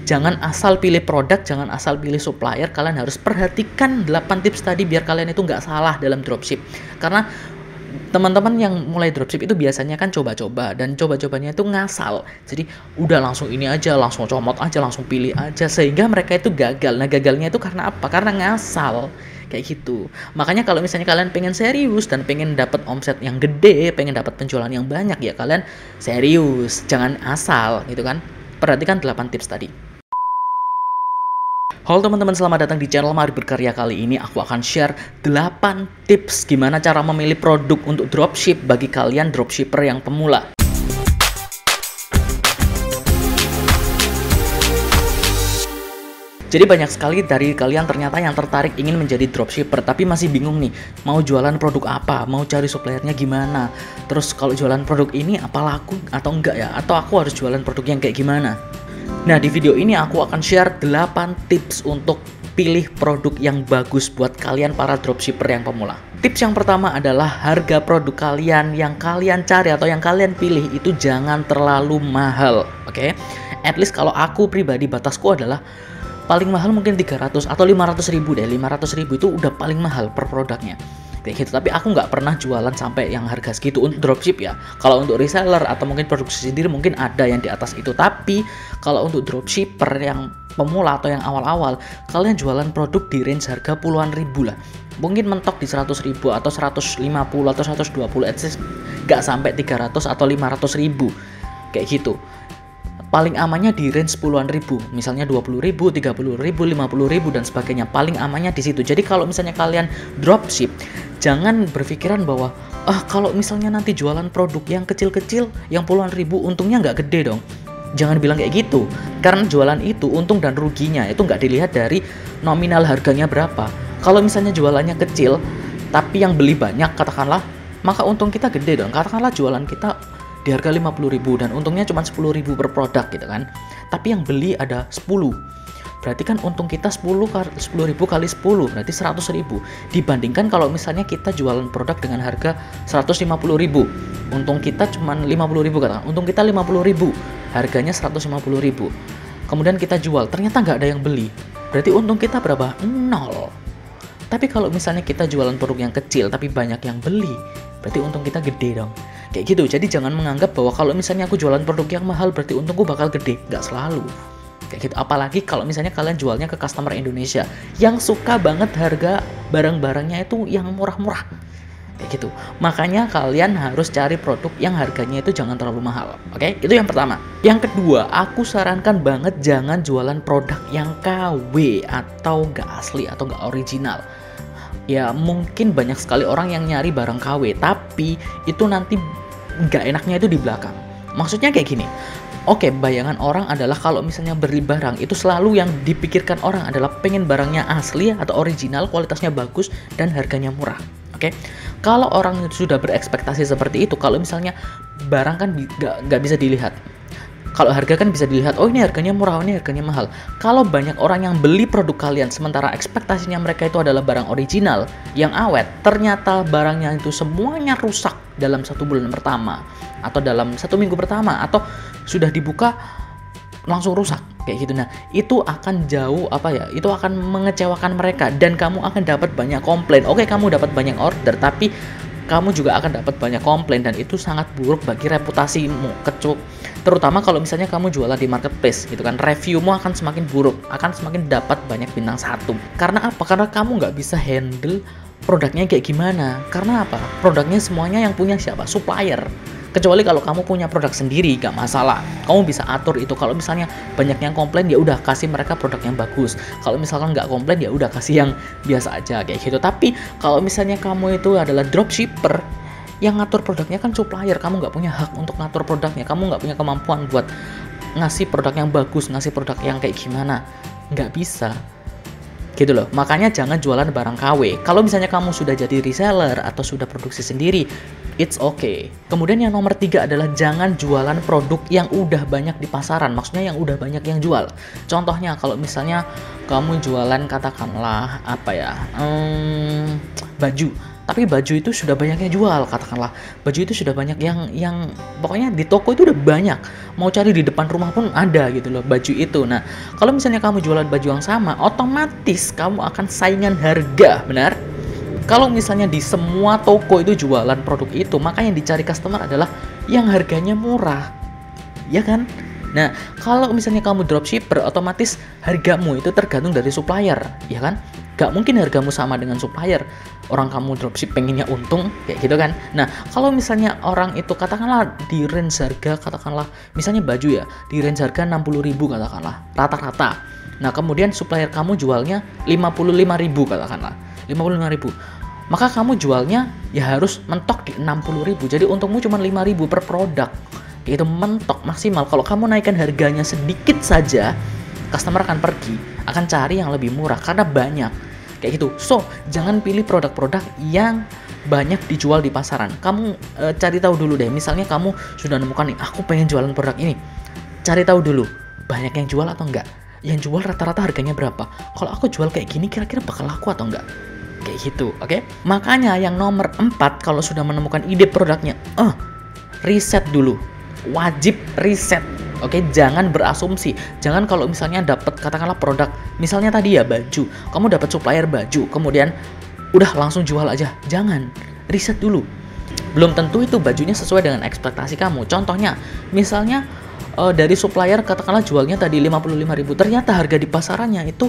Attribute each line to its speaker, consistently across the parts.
Speaker 1: Jangan asal pilih produk, jangan asal pilih supplier. Kalian harus perhatikan 8 tips tadi biar kalian itu nggak salah dalam dropship. Karena teman-teman yang mulai dropship itu biasanya kan coba-coba, dan coba-cobanya itu ngasal. Jadi udah langsung ini aja, langsung comot aja, langsung pilih aja, sehingga mereka itu gagal. Nah, gagalnya itu karena apa? Karena ngasal. Kayak gitu. Makanya kalau misalnya kalian pengen serius dan pengen dapat omset yang gede, pengen dapat penjualan yang banyak, ya kalian serius, jangan asal gitu kan. Perhatikan 8 tips tadi. Halo teman-teman, selamat datang di channel Mari Berkarya. Kali ini aku akan share 8 tips gimana cara memilih produk untuk dropship bagi kalian dropshipper yang pemula. Jadi banyak sekali dari kalian ternyata yang tertarik ingin menjadi dropshipper, tapi masih bingung nih, mau jualan produk apa, mau cari suppliernya gimana. Terus kalau jualan produk ini apa laku atau enggak ya, atau aku harus jualan produk yang kayak gimana. Nah, di video ini aku akan share 8 tips untuk pilih produk yang bagus buat kalian para dropshipper yang pemula. Tips yang pertama adalah harga produk kalian yang kalian cari atau yang kalian pilih itu jangan terlalu mahal, oke? At least kalau aku pribadi, batasku adalah paling mahal mungkin 300 atau 500 ribu deh. 500 ribu itu udah paling mahal per produknya. Kayak gitu. Tapi aku nggak pernah jualan sampai yang harga segitu untuk dropship ya. Kalau untuk reseller atau mungkin produksi sendiri mungkin ada yang di atas itu. Tapi kalau untuk dropshipper yang pemula atau yang awal-awal, kalian jualan produk di range harga puluhan ribu lah. Mungkin mentok di 100 ribu atau 150 atau 120, at least nggak sampai 300 atau 500 ribu. Kayak gitu. Paling amannya di range puluhan ribu, misalnya 20 ribu, 30 ribu, 50 ribu, dan sebagainya. Paling amannya di situ. Jadi kalau misalnya kalian dropship, jangan berpikiran bahwa kalau misalnya nanti jualan produk yang kecil-kecil, yang puluhan ribu, untungnya nggak gede dong. Jangan bilang kayak gitu, karena jualan itu untung dan ruginya itu nggak dilihat dari nominal harganya berapa. Kalau misalnya jualannya kecil, tapi yang beli banyak, katakanlah, maka untung kita gede dong. Katakanlah jualan kita di harga 50 ribu dan untungnya cuma 10 ribu per produk gitu kan. Tapi yang beli ada 10. Berarti kan untung kita 10 ribu kali 10 berarti 100 ribu. Dibandingkan kalau misalnya kita jualan produk dengan harga 150 ribu. Untung kita cuma 50 ribu katakan. Untung kita 50 ribu. Harganya 150 ribu. Kemudian kita jual, ternyata nggak ada yang beli. Berarti untung kita berapa? 0. Tapi kalau misalnya kita jualan produk yang kecil tapi banyak yang beli, berarti untung kita gede dong. Kayak gitu. Jadi jangan menganggap bahwa kalau misalnya aku jualan produk yang mahal berarti untungku bakal gede. Nggak selalu. Kayak gitu. Apalagi kalau misalnya kalian jualnya ke customer Indonesia yang suka banget harga barang-barangnya itu yang murah-murah. Kayak gitu. Makanya kalian harus cari produk yang harganya itu jangan terlalu mahal. Oke? Itu yang pertama. Yang kedua, aku sarankan banget jangan jualan produk yang KW atau nggak asli atau nggak original. Ya mungkin banyak sekali orang yang nyari barang KW, tapi itu nanti nggak enaknya itu di belakang. Maksudnya kayak gini. Oke, bayangan orang adalah kalau misalnya beli barang itu selalu yang dipikirkan orang adalah pengen barangnya asli atau original, kualitasnya bagus dan harganya murah. Oke, kalau orang sudah berekspektasi seperti itu, kalau misalnya barang kan nggak bisa dilihat. Kalau harga kan bisa dilihat, oh ini harganya murah, oh ini harganya mahal. Kalau banyak orang yang beli produk kalian, sementara ekspektasinya mereka itu adalah barang original, yang awet, ternyata barangnya itu semuanya rusak dalam 1 bulan pertama, atau dalam 1 minggu pertama, atau sudah dibuka langsung rusak, kayak gitu. Nah, itu akan itu akan mengecewakan mereka, dan kamu akan dapat banyak komplain. Oke, kamu dapat banyak order, tapi kamu juga akan dapat banyak komplain, dan itu sangat buruk bagi reputasimu, terutama kalau misalnya kamu jualan di marketplace gitu kan. Reviewmu akan semakin buruk, akan semakin dapat banyak bintang 1. Karena apa? Karena kamu nggak bisa handle produknya kayak gimana. Karena apa? Produknya semuanya yang punya siapa? Supplier. Kecuali kalau kamu punya produk sendiri, gak masalah. Kamu bisa atur itu. Kalau misalnya banyak yang komplain, ya udah kasih mereka produk yang bagus. Kalau misalkan nggak komplain, ya udah kasih yang biasa aja kayak gitu. Tapi kalau misalnya kamu itu adalah dropshipper, yang ngatur produknya kan supplier. Kamu nggak punya hak untuk ngatur produknya. Kamu nggak punya kemampuan buat ngasih produk yang bagus, ngasih produk yang kayak gimana. Nggak bisa. Gitu loh. Makanya jangan jualan barang KW. Kalau misalnya kamu sudah jadi reseller atau sudah produksi sendiri, it's okay. Kemudian yang nomor 3 adalah jangan jualan produk yang udah banyak di pasaran. Maksudnya yang udah banyak yang jual. Contohnya kalau misalnya kamu jualan katakanlah baju. tapi baju itu sudah banyak yang jual, katakanlah baju itu sudah banyak yang pokoknya di toko itu udah banyak, mau cari di depan rumah pun ada gitu loh baju itu. Nah, kalau misalnya kamu jualan baju yang sama, otomatis kamu akan saingan harga, benar? Kalau misalnya di semua toko itu jualan produk itu, maka yang dicari customer adalah yang harganya murah, ya kan? Nah, kalau misalnya kamu dropshipper, otomatis hargamu itu tergantung dari supplier, ya kan? Gak mungkin hargamu sama dengan supplier. Orang kamu dropship pengennya untung, kayak gitu kan? Nah, kalau misalnya orang itu katakanlah di range harga, katakanlah misalnya baju ya, di range harga 60.000 katakanlah, rata-rata. Nah, kemudian supplier kamu jualnya 55.000 katakanlah, 55.000. Maka kamu jualnya ya harus mentok di 60.000. Jadi untungmu cuma 5.000 per produk. Itu mentok maksimal. Kalau kamu naikkan harganya sedikit saja, customer akan pergi, akan cari yang lebih murah karena banyak. Kayak gitu. So, jangan pilih produk-produk yang banyak dijual di pasaran. Kamu cari tahu dulu deh. Misalnya kamu sudah nemukan nih, aku pengen jualan produk ini. Cari tahu dulu, banyak yang jual atau enggak? Yang jual rata-rata harganya berapa? Kalau aku jual kayak gini, kira-kira bakal laku atau enggak? Kayak gitu, oke? Makanya yang nomor 4, kalau sudah menemukan ide produknya, riset dulu. Wajib riset, oke? Jangan berasumsi. Jangan kalau misalnya dapat katakanlah produk, misalnya tadi ya baju, kamu dapat supplier baju, kemudian udah langsung jual aja. Jangan, riset dulu. Belum tentu itu bajunya sesuai dengan ekspektasi kamu. Contohnya, misalnya dari supplier katakanlah jualnya tadi 55.000, ternyata harga di pasarannya itu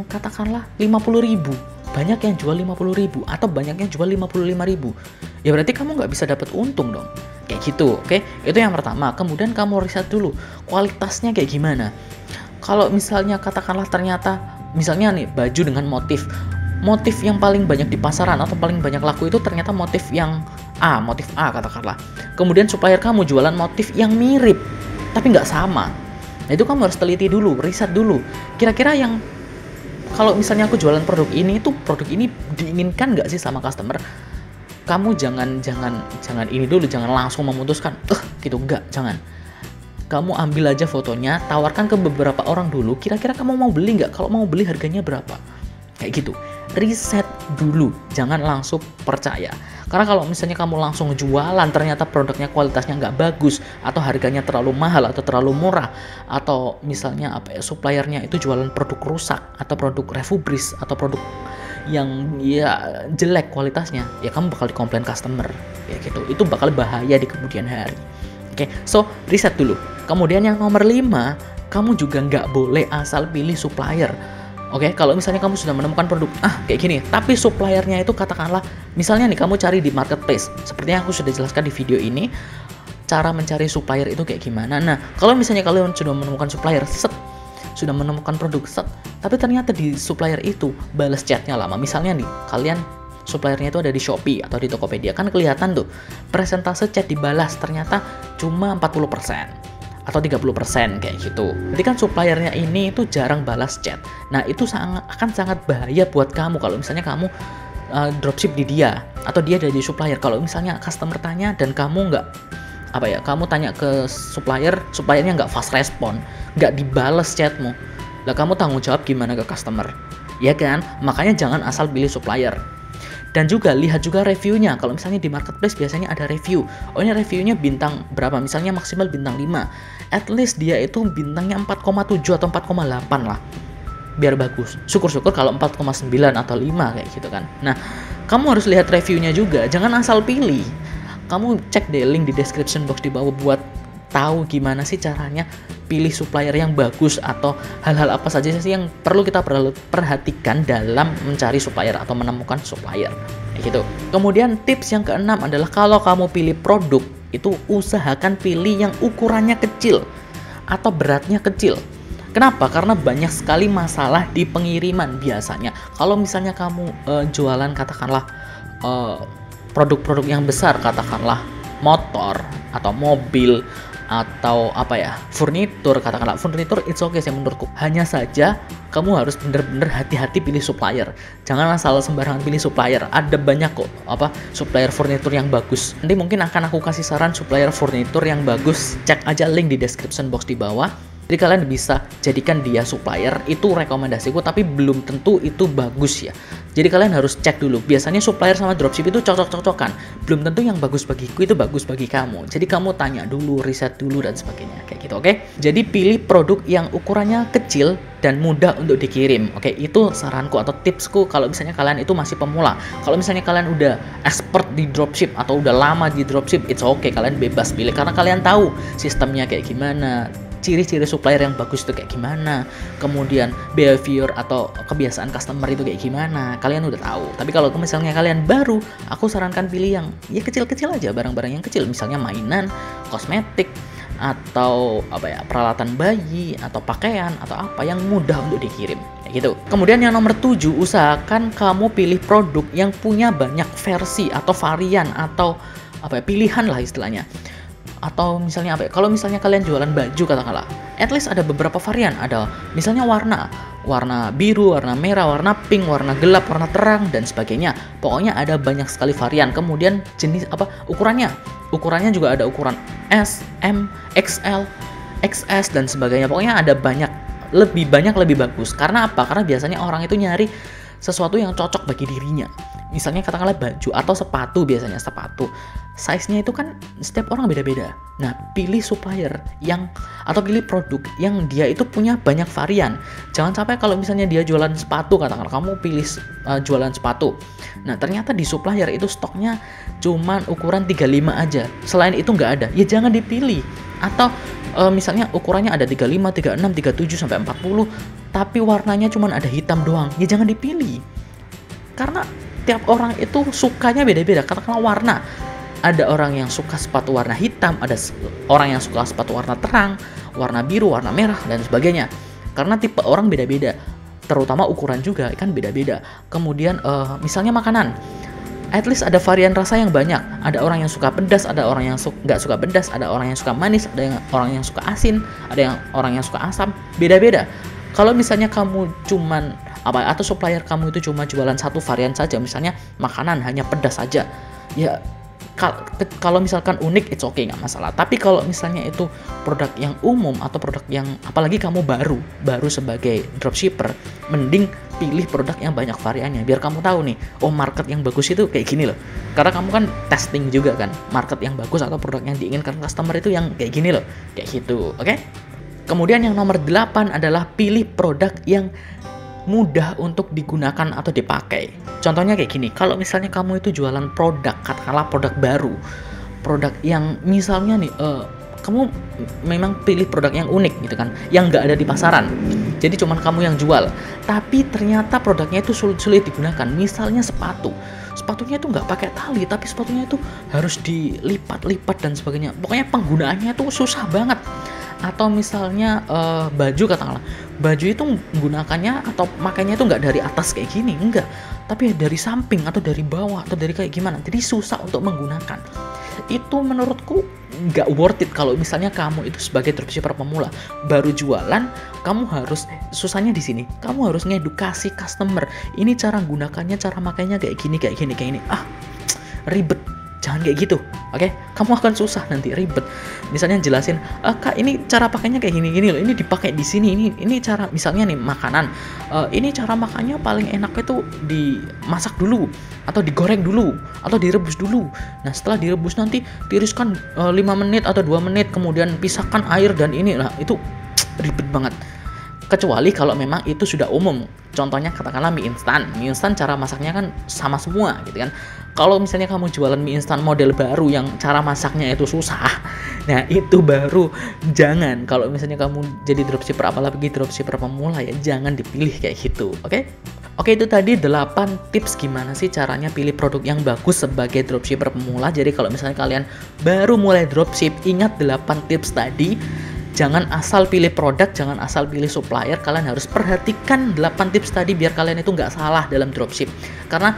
Speaker 1: katakanlah 50.000. Banyak yang jual 50.000 atau banyak yang jual 55.000. Ya berarti kamu nggak bisa dapat untung dong. Kayak gitu, oke? Itu yang pertama. Kemudian kamu riset dulu kualitasnya kayak gimana. Kalau misalnya katakanlah ternyata misalnya nih baju dengan motif yang paling banyak di pasaran atau paling banyak laku itu ternyata motif A katakanlah. Kemudian supplier kamu jualan motif yang mirip tapi nggak sama. Nah itu kamu harus teliti dulu, riset dulu. Kira-kira yang kalau misalnya aku jualan produk ini, itu produk ini diinginkan nggak sih sama customer? Kamu jangan ini dulu, jangan langsung memutuskan, gitu, nggak, jangan. Kamu ambil aja fotonya, tawarkan ke beberapa orang dulu, kira-kira kamu mau beli nggak? Kalau mau beli harganya berapa? Kayak gitu. Riset dulu, jangan langsung percaya. Karena kalau misalnya kamu langsung jualan, ternyata produknya kualitasnya nggak bagus, atau harganya terlalu mahal, atau terlalu murah, atau misalnya suppliernya itu jualan produk rusak, atau produk refubris, atau produk yang ya jelek kualitasnya, ya kamu bakal dikomplain customer, ya gitu. Itu bakal bahaya di kemudian hari. Oke, so riset dulu. Kemudian yang nomor 5, kamu juga nggak boleh asal pilih supplier. Oke, kalau misalnya kamu sudah menemukan produk kayak gini, tapi suppliernya itu katakanlah, misalnya nih kamu cari di marketplace, seperti yang aku sudah jelaskan di video ini, cara mencari supplier itu kayak gimana. Nah, kalau misalnya kalian sudah menemukan supplier, sudah menemukan produk, tapi ternyata di supplier itu balas chatnya lama. Misalnya nih, kalian suppliernya itu ada di Shopee atau di Tokopedia, kan kelihatan tuh persentase chat dibalas ternyata cuma 40%. Atau 30% kayak gitu. Jadi kan suppliernya ini itu jarang balas chat. Nah itu akan sangat bahaya buat kamu kalau misalnya kamu dropship di dia atau dia dari supplier. Kalau misalnya customer tanya dan kamu nggak kamu tanya ke suppliernya nggak fast respon, nggak dibales chatmu. Lah kamu tanggung jawab gimana ke customer? Ya kan? Makanya jangan asal pilih supplier. Dan juga lihat juga reviewnya. Kalau misalnya di marketplace biasanya ada review. Oh ini reviewnya bintang berapa? Misalnya maksimal bintang 5. At least dia itu bintangnya 4,7 atau 4,8 lah. Biar bagus. Syukur-syukur kalau 4,9 atau 5 kayak gitu kan. Nah, kamu harus lihat reviewnya juga. Jangan asal pilih. Kamu cek deh link di description box di bawah buat tahu gimana sih caranya pilih supplier yang bagus atau hal-hal apa saja sih yang perlu kita perhatikan dalam mencari supplier atau menemukan supplier gitu. Kemudian tips yang keenam adalah kalau kamu pilih produk itu usahakan pilih yang ukurannya kecil atau beratnya kecil. Kenapa? Karena banyak sekali masalah di pengiriman biasanya. Kalau misalnya kamu jualan katakanlah produk-produk yang besar, katakanlah motor atau mobil atau furnitur, katakanlah furnitur, it's okay sih menurutku. Hanya saja kamu harus benar-benar hati-hati pilih supplier. Jangan asal sembarangan pilih supplier. Ada banyak kok supplier furnitur yang bagus. Nanti mungkin akan aku kasih saran supplier furnitur yang bagus. Cek aja link di description box di bawah. Jadi kalian bisa jadikan dia supplier, itu rekomendasiku, tapi belum tentu itu bagus ya. Jadi kalian harus cek dulu. Biasanya supplier sama dropship itu cocok-cocokan. Belum tentu yang bagus bagiku itu bagus bagi kamu. Jadi kamu tanya dulu, riset dulu dan sebagainya. Kayak gitu, oke? Jadi pilih produk yang ukurannya kecil dan mudah untuk dikirim. Oke, itu saranku atau tipsku kalau misalnya kalian itu masih pemula. Kalau misalnya kalian udah expert di dropship atau udah lama di dropship, it's okay, kalian bebas pilih karena kalian tahu sistemnya kayak gimana, ciri-ciri supplier yang bagus itu kayak gimana, kemudian behavior atau kebiasaan customer itu kayak gimana, kalian udah tahu. Tapi kalau misalnya kalian baru, aku sarankan pilih yang ya kecil-kecil aja, barang-barang yang kecil, misalnya mainan, kosmetik, atau apa ya, peralatan bayi atau pakaian atau apa yang mudah untuk dikirim kayak gitu. Kemudian yang nomor 7, usahakan kamu pilih produk yang punya banyak versi atau varian atau apa ya, pilihan lah istilahnya. Atau misalnya apa ya, kalau misalnya kalian jualan baju katakanlah, at least ada beberapa varian, ada misalnya warna biru, warna merah, warna pink, warna gelap, warna terang dan sebagainya. Pokoknya ada banyak sekali varian. Kemudian jenis apa, ukurannya juga ada ukuran S, M, XL, XS dan sebagainya. Pokoknya ada lebih banyak lebih bagus. Karena apa? Karena biasanya orang itu nyari sesuatu yang cocok bagi dirinya. Misalnya katakanlah baju atau sepatu, biasanya sepatu size-nya itu kan setiap orang beda-beda. Nah, pilih supplier atau pilih produk yang dia itu punya banyak varian. Jangan sampai kalau misalnya dia jualan sepatu, katakanlah kamu pilih jualan sepatu. Nah, ternyata di supplier itu stoknya cuman ukuran 35 aja. Selain itu nggak ada, ya jangan dipilih. Atau misalnya ukurannya ada 35, 36, 37 sampai 40, tapi warnanya cuman ada hitam doang. Ya jangan dipilih. Karena tiap orang itu sukanya beda-beda. Katakanlah warna, ada orang yang suka sepatu warna hitam, ada orang yang suka sepatu warna terang, warna biru, warna merah dan sebagainya. Karena tipe orang beda-beda, terutama ukuran juga kan beda-beda. Kemudian misalnya makanan, at least ada varian rasa yang banyak. Ada orang yang suka pedas, ada orang yang nggak suka pedas, ada orang yang suka manis, ada orang yang suka asin, ada orang yang suka asam, beda-beda. Kalau misalnya kamu cuman atau supplier kamu itu cuma jualan satu varian saja, misalnya makanan hanya pedas saja, ya kalau misalkan unik, it's okay, nggak masalah. Tapi kalau misalnya itu produk yang umum atau produk yang apalagi kamu baru sebagai dropshipper, mending pilih produk yang banyak variannya biar kamu tahu nih, oh market yang bagus itu kayak gini loh. Karena kamu kan testing juga kan, market yang bagus atau produk yang diinginkan customer itu yang kayak gini loh, kayak gitu, oke? Kemudian yang nomor 8 adalah pilih produk yang mudah untuk digunakan atau dipakai. Contohnya kayak gini, kalau misalnya kamu itu jualan produk, katakanlah produk baru, produk yang misalnya nih, kamu memang pilih produk yang unik gitu kan, yang nggak ada di pasaran, jadi cuman kamu yang jual, tapi ternyata produknya itu sulit digunakan. Misalnya sepatunya itu nggak pakai tali, tapi sepatunya itu harus dilipat-lipat dan sebagainya. Pokoknya penggunaannya itu susah banget. Atau misalnya baju, katakanlah baju itu menggunakannya atau makanya itu nggak dari atas kayak gini, enggak, tapi dari samping atau dari bawah atau dari kayak gimana, jadi susah untuk menggunakan. Itu menurutku nggak worth it. Kalau misalnya kamu itu sebagai dropshipper pemula baru jualan, kamu harus susahnya di sini, kamu harus ngedukasi customer, ini cara gunakannya, cara makainya kayak gini, ribet. Jangan kayak gitu, oke? Kamu akan susah nanti, ribet. Misalnya jelasin, kak ini cara pakainya kayak gini loh, ini dipakai di sini, ini cara, misalnya nih makanan, ini cara makannya paling enaknya tuh dimasak dulu, atau digoreng dulu, atau direbus dulu. Nah setelah direbus nanti tiriskan 5 menit atau 2 menit, kemudian pisahkan air dan ini lah, itu ribet banget. Kecuali kalau memang itu sudah umum. Contohnya katakanlah mie instan cara masaknya kan sama semua gitu kan. Kalau misalnya kamu jualan mie instan model baru yang cara masaknya itu susah, nah itu baru jangan. Kalau misalnya kamu jadi dropshipper, apalagi dropshipper pemula, ya jangan dipilih kayak gitu, oke? Oke, itu tadi 8 tips gimana sih caranya pilih produk yang bagus sebagai dropshipper pemula. Jadi kalau misalnya kalian baru mulai dropship, ingat 8 tips tadi. Jangan asal pilih produk, jangan asal pilih supplier. Kalian harus perhatikan 8 tips tadi biar kalian itu nggak salah dalam dropship. Karena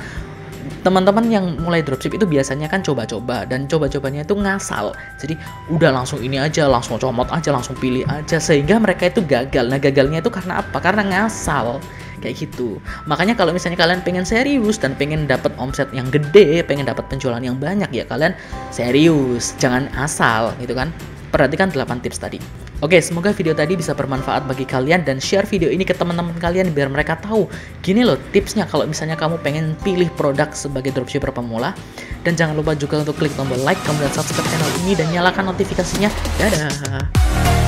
Speaker 1: teman-teman yang mulai dropship itu biasanya kan coba-coba, dan coba-cobanya itu ngasal. Jadi udah langsung ini aja, langsung comot aja, langsung pilih aja, sehingga mereka itu gagal. Nah gagalnya itu karena apa? Karena ngasal. Kayak gitu. Makanya kalau misalnya kalian pengen serius dan pengen dapat omset yang gede, pengen dapat penjualan yang banyak, ya kalian serius, jangan asal gitu kan. Perhatikan 8 tips tadi. Oke, semoga video tadi bisa bermanfaat bagi kalian dan share video ini ke teman-teman kalian biar mereka tahu. Gini loh tipsnya kalau misalnya kamu pengen pilih produk sebagai dropshipper pemula. Dan jangan lupa juga untuk klik tombol like, kemudian subscribe channel ini dan nyalakan notifikasinya. Dadah!